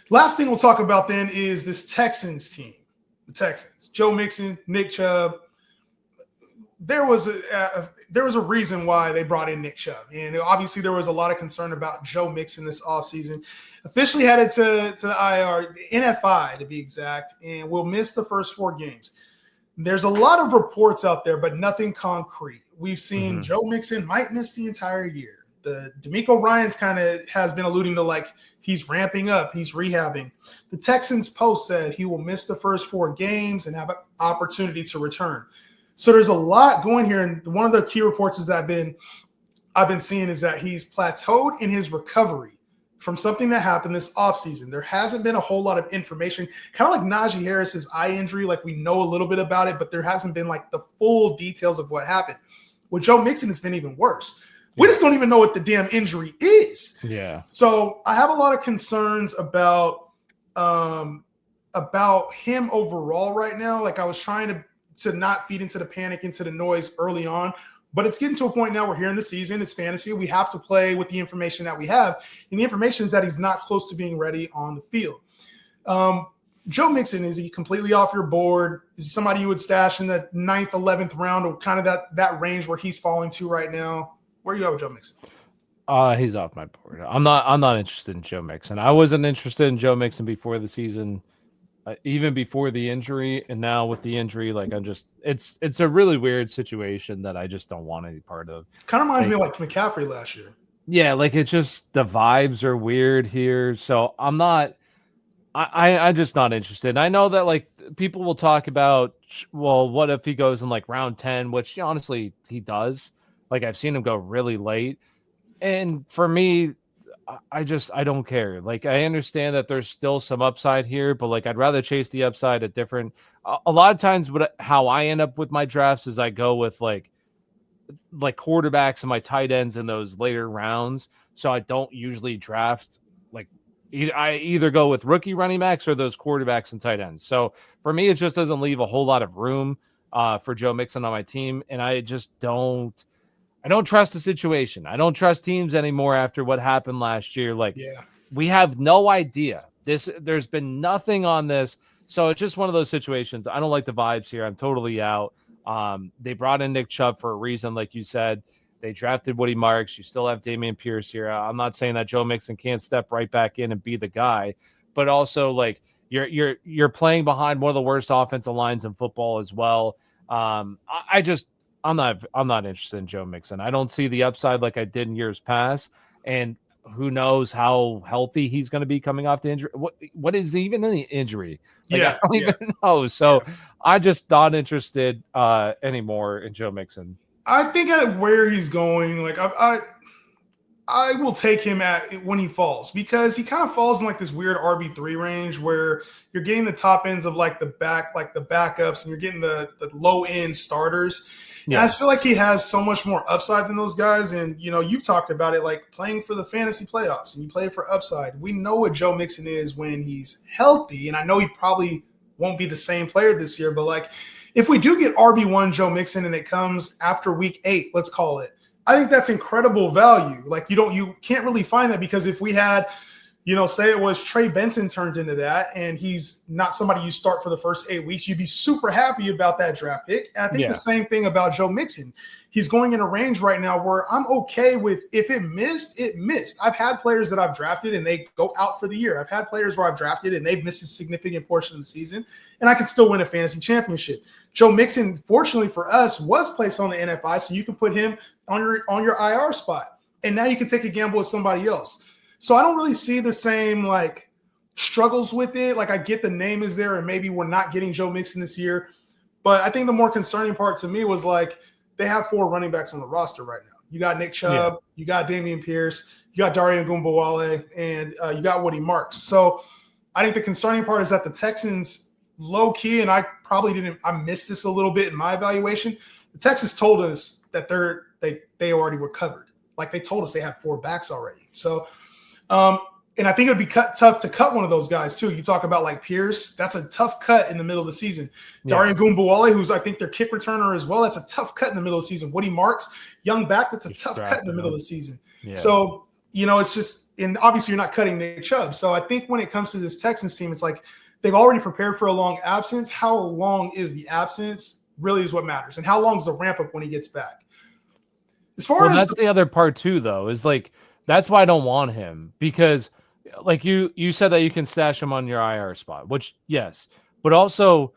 Last thing we'll talk about then is this Texans team. The Texans. Joe Mixon, Nick Chubb. There was a reason why they brought in Nick Chubb. And obviously there was a lot of concern about Joe Mixon this offseason. Officially headed to the IR, NFI to be exact, and will miss the first 4 games. There's a lot of reports out there, but nothing concrete. We've seen Joe Mixon might miss the entire year. The D'Amico Ryans kind of has been alluding to like he's ramping up, he's rehabbing. The Texans Post said he will miss the first 4 games and have an opportunity to return. So there's a lot going here, and one of the key reports is I've been seeing is that he's plateaued in his recovery from something that happened this offseason. There hasn't been a whole lot of information, kind of like Najee Harris's eye injury. Like we know a little bit about it, but there hasn't been like the full details of what happened. With Joe Mixon, it's been even worse. We just don't even know what the damn injury is. Yeah. So I have a lot of concerns about him overall right now. Like I was trying to not feed into the panic, into the noise early on. But it's getting to a point now we're here in the season. It's fantasy. We have to play with the information that we have. And the information is that he's not close to being ready on the field. Joe Mixon, is he completely off your board? Is he somebody you would stash in the 9th, 11th round, or kind of that range where he's falling to right now? Where are you at with Joe Mixon? He's off my board. I'm not interested in Joe Mixon. I wasn't interested in Joe Mixon before the season. Even before the injury, and now with the injury, like it's a really weird situation that I just don't want any part of. Kind of reminds me of like McCaffrey last year. Yeah, like it's just the vibes are weird here. So I'm just not interested. And I know that like people will talk about, well, what if he goes in like round 10, which honestly he does. Like I've seen him go really late. And for me, I don't care. Like I understand that there's still some upside here, but like I'd rather chase the upside at different. A lot of times, how I end up with my drafts is I go with like quarterbacks and my tight ends in those later rounds. So I don't usually draft like I either go with rookie running backs or those quarterbacks and tight ends. So for me, it just doesn't leave a whole lot of room for Joe Mixon on my team, and I just don't. I don't trust the situation. I don't trust teams anymore after what happened last year. Like, we have no idea. There's been nothing on this. So it's just one of those situations. I don't like the vibes here. I'm totally out. They brought in Nick Chubb for a reason, like you said. They drafted Woody Marks. You still have Dameon Pierce here. I'm not saying that Joe Mixon can't step right back in and be the guy, but also like you're playing behind one of the worst offensive lines in football as well. I'm not interested in Joe Mixon. I don't see the upside like I did in years past, and who knows how healthy he's going to be coming off the injury. What is even in the injury? Like, I don't even know. So I just not interested anymore in Joe Mixon. I think at where he's going, like I will take him at when he falls, because he kind of falls in like this weird RB3 range where you're getting the top ends of like the backups, and you're getting the low end starters. Yeah. And I just feel like he has so much more upside than those guys. And, you know, you've talked about it, like playing for the fantasy playoffs, and you play for upside. We know what Joe Mixon is when he's healthy. And I know he probably won't be the same player this year, but like if we do get RB1 Joe Mixon and it comes after week 8, let's call it, I think that's incredible value. Like you can't really find that, because if we had, you know, say it was Trey Benson turns into that and he's not somebody you start for the first 8 weeks, you'd be super happy about that draft pick. And I think the same thing about Joe Mixon. He's going in a range right now where I'm okay with, if it missed, it missed. I've had players that I've drafted and they go out for the year. I've had players where I've drafted and they've missed a significant portion of the season, and I can still win a fantasy championship. Joe Mixon, fortunately for us, was placed on the NFI, so you can put him on your IR spot. And now you can take a gamble with somebody else. So I don't really see the same like struggles with it. Like I get the name is there and maybe we're not getting Joe Mixon this year. But I think the more concerning part to me was like they have 4 running backs on the roster right now. You got Nick Chubb, you got Dameon Pierce, you got Dameon Pierce, and you got Woody Marks. So I think the concerning part is that the Texans low key, and I missed this a little bit in my evaluation. The Texans told us that they already were covered. Like they told us they had 4 backs already. So and I think it'd be tough to cut one of those guys too. You talk about like Pierce, that's a tough cut in the middle of the season. Dameon Pierce, who's I think their kick returner as well, that's a tough cut in the middle of the season. Woody Marks, young back, that's a tough cut in the middle of the season. Yeah. So, it's just, and obviously you're not cutting Nick Chubb. So I think when it comes to this Texans team, it's like they've already prepared for a long absence. How long is the absence really is what matters. And how long is the ramp up when he gets back? As far as that's the other part too, though, is like, that's why I don't want him, because like you said that you can stash him on your IR spot, which yes, but also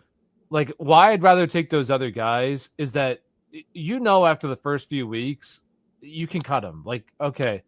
like why I'd rather take those other guys is that after the first few weeks you can cut him. Like, okay,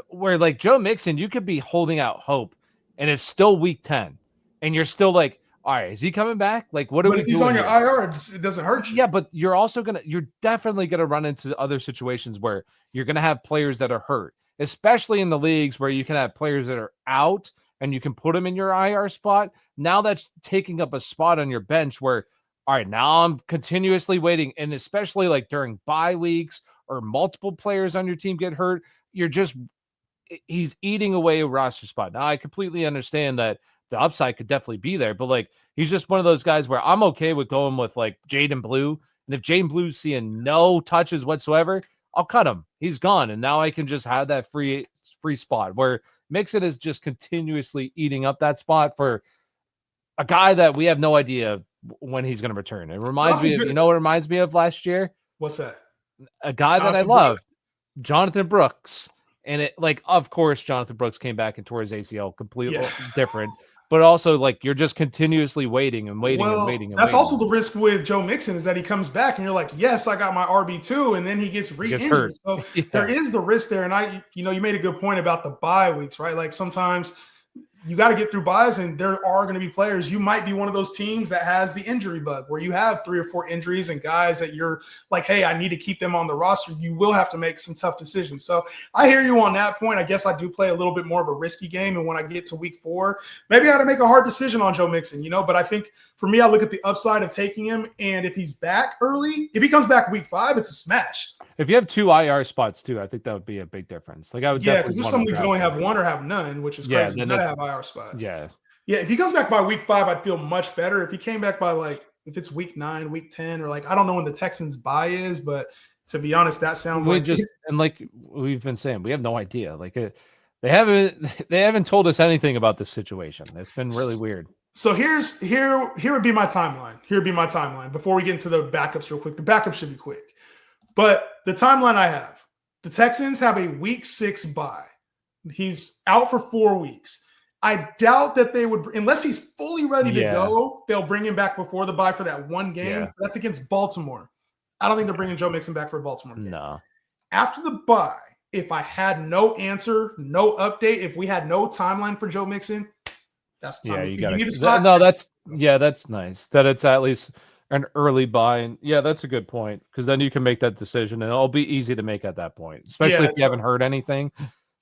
where like Joe Mixon, you could be holding out hope and it's still week 10 and you're still like, all right, is he coming back? Like, what are we doing? But if he's on your here? IR, it doesn't hurt you. Yeah, but you're definitely gonna run into other situations where you're gonna have players that are hurt, especially in the leagues where you can have players that are out and you can put them in your IR spot. Now that's taking up a spot on your bench where, all right, now I'm continuously waiting. And especially like during bye weeks or multiple players on your team get hurt, he's eating away a roster spot. Now I completely understand that the upside could definitely be there, but like he's just one of those guys where I'm okay with going with like Jaden Blue. And if Jaden Blue's seeing no touches whatsoever, I'll cut him. He's gone. And now I can just have that free spot where Mixon is just continuously eating up that spot for a guy that we have no idea when he's going to return. It reminds me of, what it reminds me of last year? What's that? A guy that I love, Jonathan Brooks. And it, like, of course, Jonathan Brooks came back and tore his ACL completely different. But also, like, you're just continuously waiting and waiting and waiting. That's also the risk with Joe Mixon is that he comes back and you're like, yes, I got my RB2, and then he gets re-injured. So there is the risk there. And you made a good point about the bye weeks, right? Like sometimes you got to get through buys, and there are going to be players. You might be one of those teams that has the injury bug where you have 3 or 4 injuries and guys that you're like, hey, I need to keep them on the roster. You will have to make some tough decisions. So I hear you on that point. I guess I do play a little bit more of a risky game. And when I get to week 4, maybe I got to make a hard decision on Joe Mixon, but I think for me, I look at the upside of taking him. And if he's back early, if he comes back week 5, it's a smash. If you have 2 IR spots too, I think that would be a big difference. Like I would, because there's some leagues that only have 1 or have none, which is crazy. You gotta have IR spots. Yeah. If he comes back by week 5, I'd feel much better. If he came back by if it's week 9, week 10, or I don't know when the Texans bye is, but to be honest, that sounds and like we've been saying, we have no idea. Like they haven't told us anything about this situation. It's been really weird. So here would be my timeline. Here would be my timeline before we get into the backups real quick. The backups should be quick. But the timeline I have, the Texans have a week 6 bye. He's out for 4 weeks. I doubt that they would, unless he's fully ready to go, they'll bring him back before the bye for that one game. Yeah. That's against Baltimore. I don't think they're bringing Joe Mixon back for a Baltimore game. No. After the bye, if I had no answer, no update, if we had no timeline for Joe Mixon, that's the time. Yeah, you got to. That's nice that it's at least an early buy. And that's a good point, because then you can make that decision and it'll be easy to make at that point, especially if you haven't heard anything.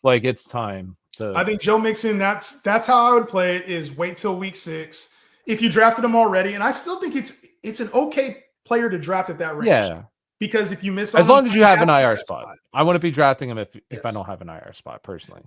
Like it's time. I think Joe Mixon, that's how I would play it, is wait till week 6. If you drafted him already, and I still think it's an okay player to draft at that range. Yeah. Because if you miss, as long as you have an IR spot, I wouldn't be drafting him if I don't have an IR spot personally.